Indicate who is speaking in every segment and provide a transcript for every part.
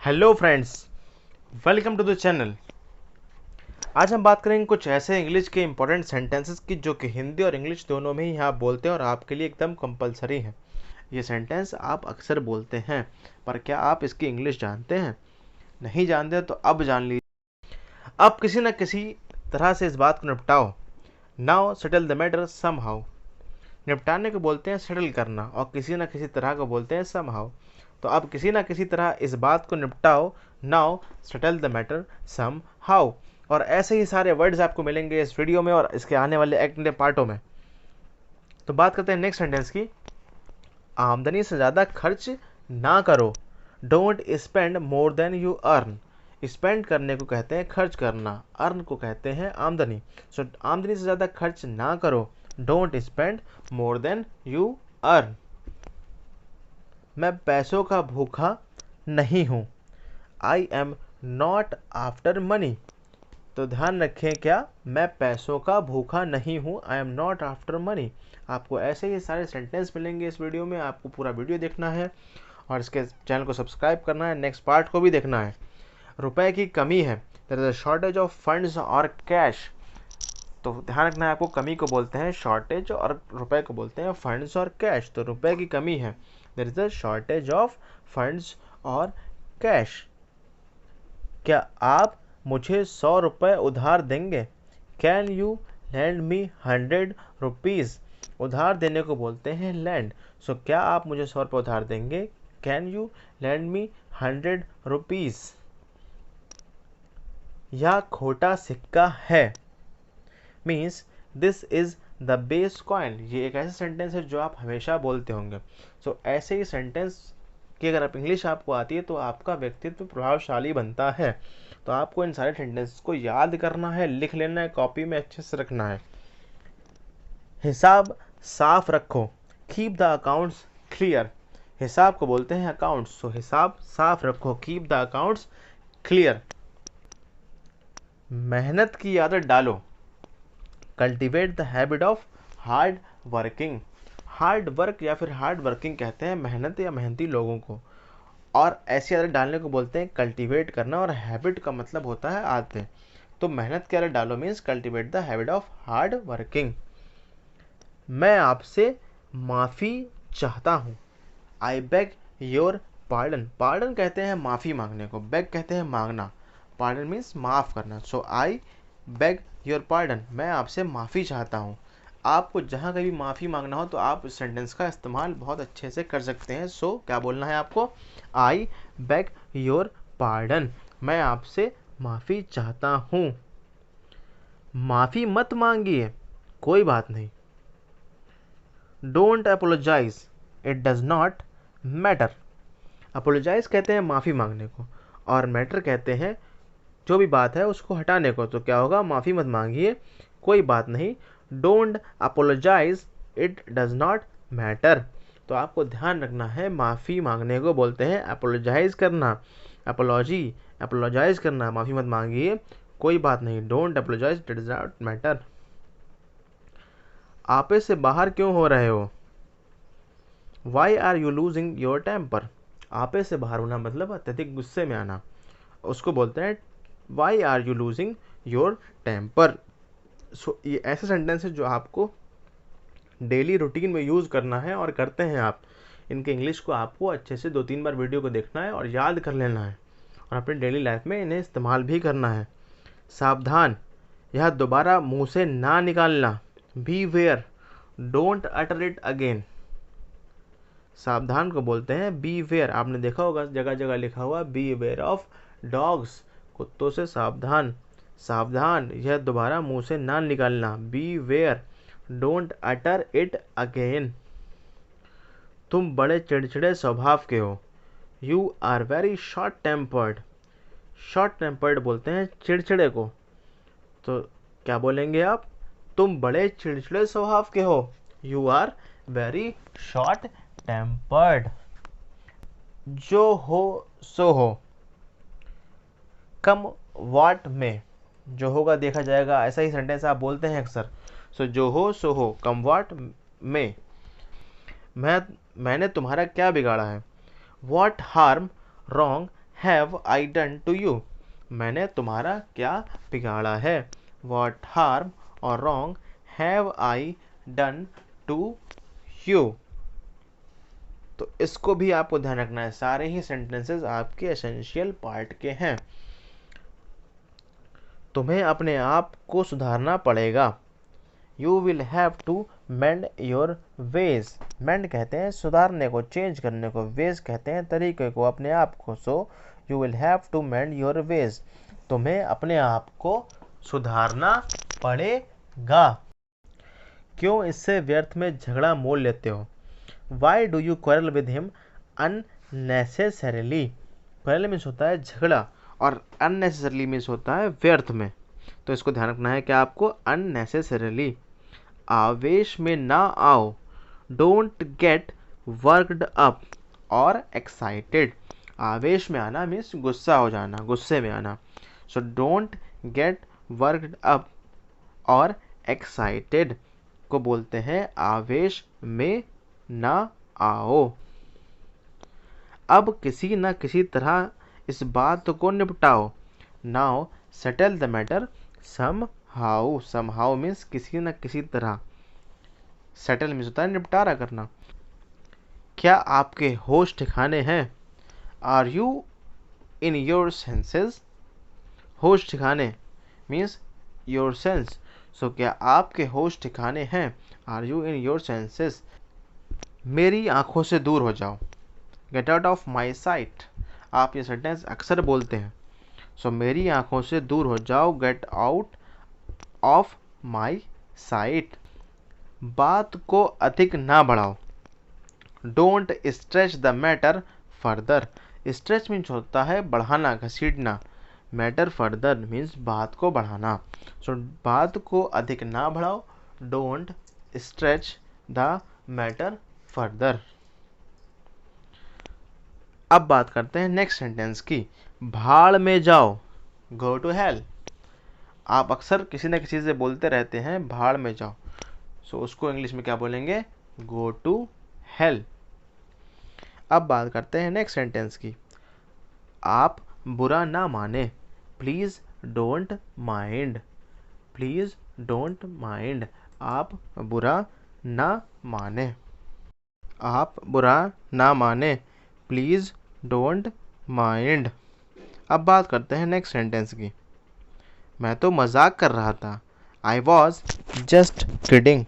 Speaker 1: Hello friends, welcome to the channel. आज हम बात करेंगे कुछ ऐसे इंग्लिश के इंपॉर्टेंट सेंटेंसेस की जो कि हिंदी और इंग्लिश दोनों में ही आप बोलते हैं और आपके लिए एकदम कंपलसरी है। ये सेंटेंस आप अक्सर बोलते हैं, पर क्या आप इसकी इंग्लिश जानते हैं? नहीं जानते तो अब जान लीजिए। अब किसी न किसी तरह से इस बात को निपटाओ। Now settle the matter somehow. निपटाने को बोलते हैं सेटल करना और किसी न किसी तरह को बोलते हैं समहाउ। तो अब किसी न किसी तरह इस बात को निपटाओ। Now settle the matter somehow. और ऐसे ही सारे वर्ड्स आपको मिलेंगे इस वीडियो में और इसके आने वाले अगले पार्टों में। तो बात करते हैं नेक्स्ट सेंटेंस की। आमदनी से ज़्यादा खर्च ना करो। Don't spend more than you earn. Spend करने को कहते हैं खर्च करना, अर्न को कहते हैं आमदनी। सो आमदनी से ज़्यादा खर्च ना करो। Don't spend more than you earn. मैं पैसों का भूखा नहीं हूँ। I am not after money. तो ध्यान रखें, क्या मैं पैसों का भूखा नहीं हूँ, I am not after money. आपको ऐसे ही सारे सेंटेंस मिलेंगे इस वीडियो में। आपको पूरा वीडियो देखना है और इसके चैनल को सब्सक्राइब करना है, नेक्स्ट पार्ट को भी देखना है। रुपए की कमी है, there is a shortage of funds और कैश। तो ध्यान रखना है, आपको कमी को बोलते हैं शॉर्टेज और रुपए को बोलते हैं फंड्स और कैश। तो रुपए की कमी है, there is a shortage of funds और कैश। क्या आप मुझे 100 रुपये उधार देंगे? Can you lend me 100 rupees. उधार देने को बोलते हैं लैंड। सो क्या आप मुझे 100 रुपये उधार देंगे? Can you lend me 100 rupees. यह खोटा सिक्का है, means this is the base coin. ये एक ऐसा सेंटेंस है जो आप हमेशा बोलते होंगे। सो ऐसे ही सेंटेंस की अगर आप इंग्लिश आपको आती है तो आपका व्यक्तित्व प्रभावशाली बनता है। तो आपको इन सारे सेंटेंस को याद करना है, लिख लेना है, कॉपी में अच्छे से रखना है। हिसाब साफ रखो। Keep the accounts clear. हिसाब को बोलते हैं अकाउंट्स। सो हिसाब साफ रखो, कीप द अकाउंट्स क्लियर। मेहनत की आदत डालो। Cultivate the habit of hard working. Hard work या फिर हार्ड वर्किंग कहते हैं मेहनत या मेहनती लोगों को, और ऐसी आदत डालने को बोलते हैं कल्टिवेट करना, और हैबिट का मतलब होता है आदतें। तो मेहनत की आदत डालो means cultivate the habit of hard working. मैं आपसे माफ़ी चाहता हूँ। I beg your pardon. Pardon कहते हैं माफ़ी मांगने को, बेग कहते हैं मांगना, पार्डन मीन्स माफ़ करना। सो आई बेग योर पार्डन, मैं आपसे माफ़ी चाहता हूँ। आपको जहाँ कभी माफ़ी मांगना हो तो आप इस सेंटेंस का इस्तेमाल बहुत अच्छे से कर सकते हैं। सो क्या बोलना है आपको? आई बेग योर पार्डन, मैं आपसे माफ़ी चाहता हूँ। माफ़ी मत मांगिए, कोई बात नहीं। Don't apologise, it does not matter. Apologise कहते हैं माफ़ी मांगने को, और मैटर कहते हैं जो भी बात है उसको हटाने को। तो क्या होगा? माफ़ी मत मांगिए, कोई बात नहीं। Don't apologise, it does not matter. तो आपको ध्यान रखना है, माफ़ी मांगने को बोलते हैं अपोलोजाइज करना, अपोलॉजी, अपोलोजाइज करना। माफ़ी मत मांगिए, कोई बात नहीं। Don't apologise, it does not matter. आपे से बाहर क्यों हो रहे हो? Why are you losing your temper. आपे से बाहर होना मतलब अत्यधिक गुस्से में आना, उसको बोलते हैं why are you losing your temper. So ये ऐसे सेंटेंस है जो आपको डेली रूटीन में यूज़ करना है और करते हैं आप। इनके इंग्लिश को आपको अच्छे से 2-3 बार वीडियो को देखना है और याद कर लेना है, और अपने डेली लाइफ में इन्हें इस्तेमाल भी करना है। सावधान, यह दोबारा मुंह से ना निकालना। Beware, don't utter it again. सावधान को बोलते हैं बी वेयर। आपने देखा होगा जगह जगह लिखा हुआ बी वेयर ऑफ डॉग्स, कुत्तों से सावधान। सावधान, यह दोबारा मुंह से ना निकालना। Beware, don't utter it again. तुम बड़े चिड़चिड़े स्वभाव के हो। You are very short tempered. Short tempered बोलते हैं चिड़चिड़े को। तो क्या बोलेंगे आप? तुम बड़े चिड़चिड़े स्वभाव के हो। You are very short tempered. जो हो सो हो, कम वाट में। जो होगा देखा जाएगा, ऐसा ही सेंटेंस आप बोलते हैं अक्सर। सो जो हो सो हो, कम वाट में। मैंने तुम्हारा क्या बिगाड़ा है? What harm wrong have I done to you, मैंने तुम्हारा क्या बिगाड़ा है। What harm or wrong have I done to you. तो इसको भी आपको ध्यान रखना है, सारे ही सेंटेंसेस आपके एसेंशियल पार्ट के हैं। तुम्हें अपने आप को सुधारना पड़ेगा। You will have to mend your ways, mend कहते हैं सुधारने को, चेंज करने को, वेज कहते हैं तरीके को, अपने आप को। So you will have to mend your ways, तुम्हें अपने आप को सुधारना पड़ेगा। क्यों इससे व्यर्थ में झगड़ा मोल लेते हो। Why do you quarrel with him unnecessarily, quarrel means होता है झगड़ा और अननेसेसरली मीन्स होता है व्यर्थ में। तो इसको ध्यान रखना है कि आपको अननेसेसरीली। आवेश में ना आओ, डोंट गेट वर्कड अप और एक्साइटेड। आवेश में आना मीन्स गुस्सा हो जाना, गुस्से में आना। So don't get worked up और एक्साइटेड को बोलते हैं आवेश में ना आओ। अब किसी न किसी तरह इस बात को निपटाओ। Now settle the matter somehow, somehow means किसी न किसी तरह, सेटल मीन्स होता है निपटारा करना। क्या आपके होश ठिकाने हैं। Are you in your senses, होश ठिकाने मीन्स योर सेंस। सो क्या आपके होश ठिकाने हैं। Are you in your senses. मेरी आंखों से दूर हो जाओ। Get out of my sight, आप ये सेंटेंस अक्सर बोलते हैं। सो मेरी आंखों से दूर हो जाओ, get out of my site. बात को अधिक ना बढ़ाओ। Don't stretch the matter further, stretch means होता है बढ़ाना, घसीटना। मैटर फर्दर मीन्स बात को बढ़ाना। सो बात को अधिक ना बढ़ाओ, don't stretch the matter further. अब बात करते हैं नेक्स्ट सेंटेंस की। भाड़ में जाओ, गो टू हेल। आप अक्सर किसी न किसी से बोलते रहते हैं भाड़ में जाओ। सो उसको इंग्लिश में क्या बोलेंगे, गो टू हेल। अब बात करते हैं नेक्स्ट सेंटेंस की। आप बुरा ना माने, please don't mind, please don't mind. आप बुरा ना माने, आप बुरा ना माने, प्लीज डोंट माइंड। अब बात करते हैं नेक्स्ट सेंटेंस की। मैं तो मजाक कर रहा था, आई वॉज जस्ट किडिंग,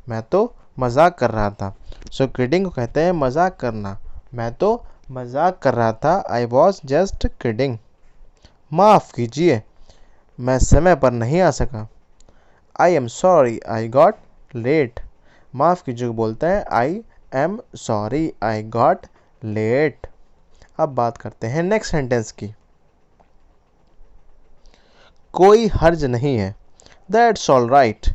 Speaker 1: मैं तो मजाक कर रहा था। सो किडिंग को कहते हैं मजाक करना, मैं तो मजाक कर रहा था, आई वॉज जस्ट किडिंग। माफ़ कीजिए, मैं समय पर नहीं आ सका, I am sorry I got late. माफ़ कीजिए को बोलते हैं I am sorry I got late. अब बात करते हैं नेक्स्ट सेंटेंस की। कोई हर्ज नहीं है, दैट्स ऑल राइट,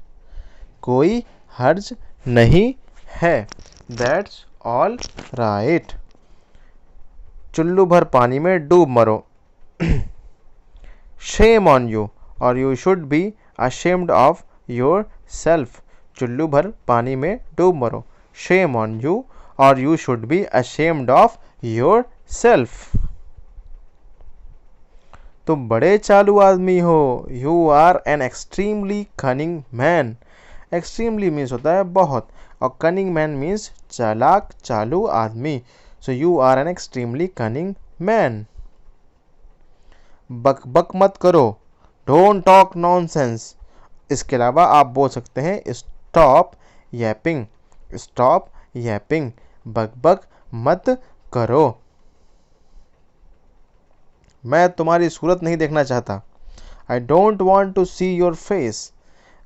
Speaker 1: कोई हर्ज नहीं है, दैट्स ऑल राइट। चुल्लू भर पानी में डूब मरो, शेम ऑन यू और you should be ashamed of yourself. चुल्लू भर पानी में डूब मरो, शेम ऑन यू और you should be ashamed of yourself. तुम बड़े चालू आदमी हो, you are an extremely cunning man. Extremely means होता है बहुत और कनिंग मैन मीन्स चालाक चालू आदमी। So you are an extremely cunning man. बक बक मत करो, डोंट टॉक नॉनसेंस। इसके अलावा आप बोल सकते हैं स्टॉप यैपिंग, स्टॉप यैपिंग, बक बक मत करो। मैं तुम्हारी सूरत नहीं देखना चाहता, I don't want to see your face.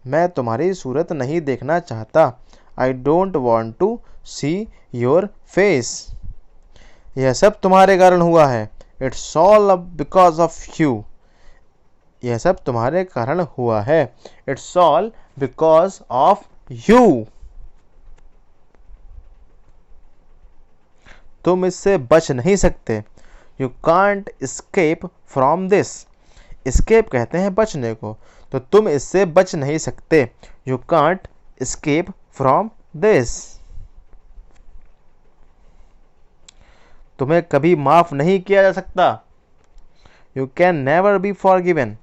Speaker 1: मैं तुम्हारी सूरत नहीं देखना चाहता, I don't want to see your face. यह सब तुम्हारे कारण हुआ है, it's all because of you. यह सब तुम्हारे कारण हुआ है, it's all because of you. तुम इससे बच नहीं सकते, you can't escape from this. escape कहते हैं बचने को, तो तुम इससे बच नहीं सकते, you can't escape from this. तुम्हें कभी माफ नहीं किया जा सकता, you can never be forgiven.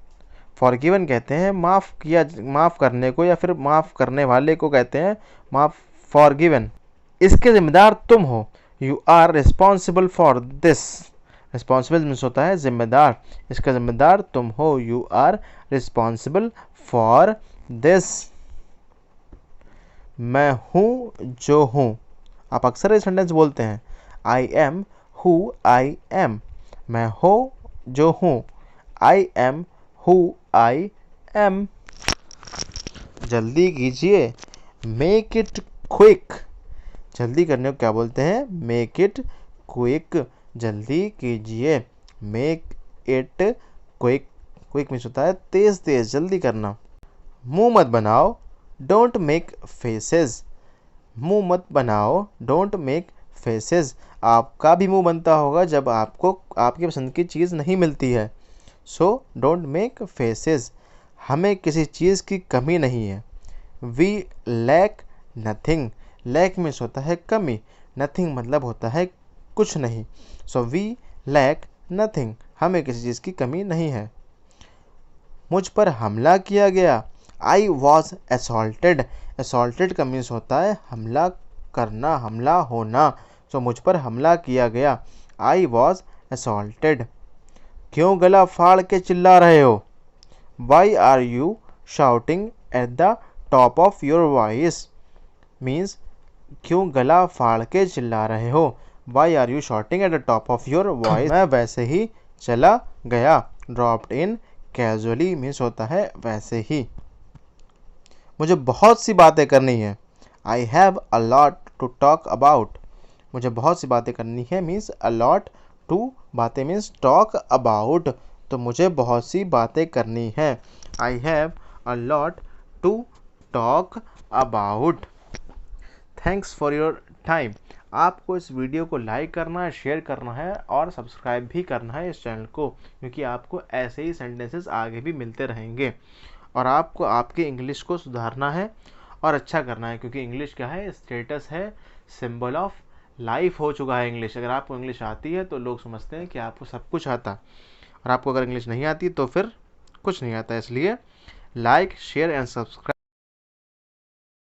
Speaker 1: Forgiven कहते हैं माफ़ करने को, या फिर माफ़ करने वाले को कहते हैं फॉरगिवन। इसके जिम्मेदार तुम हो। You are responsible for this. Responsible means होता है जिम्मेदार, इसका जिम्मेदार तुम हो। You are responsible for this. मैं हूँ जो हूँ। आप अक्सर ये सेंटेंस बोलते हैं, I am who I am. मैं हो जो हूँ, I am who I am. जल्दी कीजिए, मेक इट क्विक। जल्दी करने को क्या बोलते हैं? Make it quick. जल्दी कीजिए, make it quick. Quick means होता है तेज तेज, जल्दी करना। मुंह मत बनाओ, डोंट मेक फेसेस। मुंह मत बनाओ, डोंट मेक फेसेस। आपका भी मुंह बनता होगा जब आपको आपकी पसंद की चीज़ नहीं मिलती है। So don't make faces. हमें किसी चीज़ की कमी नहीं है। We lack nothing. Lack means होता है कमी, नथिंग मतलब होता है कुछ नहीं। सो वी लैक नथिंग, हमें किसी चीज़ की कमी नहीं है। मुझ पर हमला किया गया, आई वॉज असॉल्टेड। असॉल्टेड का मीन्स होता है हमला करना, हमला होना। सो मुझ पर हमला किया गया, आई वॉज असॉल्टेड। क्यों गला फाड़ के चिल्ला रहे हो? Why are you shouting at the top of your voice. Means क्यों गला फाड़ के चिल्ला रहे हो? Why are you shouting at the top of your voice. मैं वैसे ही चला गया। ड्रॉप्ड इन कैजुअली मीन्स होता है वैसे ही। मुझे बहुत सी बातें करनी है, I have a lot to talk about. मुझे बहुत सी बातें करनी है मीन्स अ लॉट टू, बातें मीन्स टॉक अबाउट। तो मुझे बहुत सी बातें करनी है, I have a lot to talk about. Thanks for your time. आपको इस वीडियो को लाइक करना है, शेयर करना है और सब्सक्राइब भी करना है इस चैनल को, क्योंकि आपको ऐसे ही सेंटेंसेस आगे भी मिलते रहेंगे। और आपको आपके इंग्लिश को सुधारना है और अच्छा करना है, क्योंकि इंग्लिश क्या है? स्टेटस है, सिंबल ऑफ लाइफ हो चुका है इंग्लिश। अगर आपको इंग्लिश आती है तो लोग समझते हैं कि आपको सब कुछ आता, और आपको अगर इंग्लिश नहीं आती तो फिर कुछ नहीं आता। इसलिए लाइक, शेयर एंड सब्सक्राइब।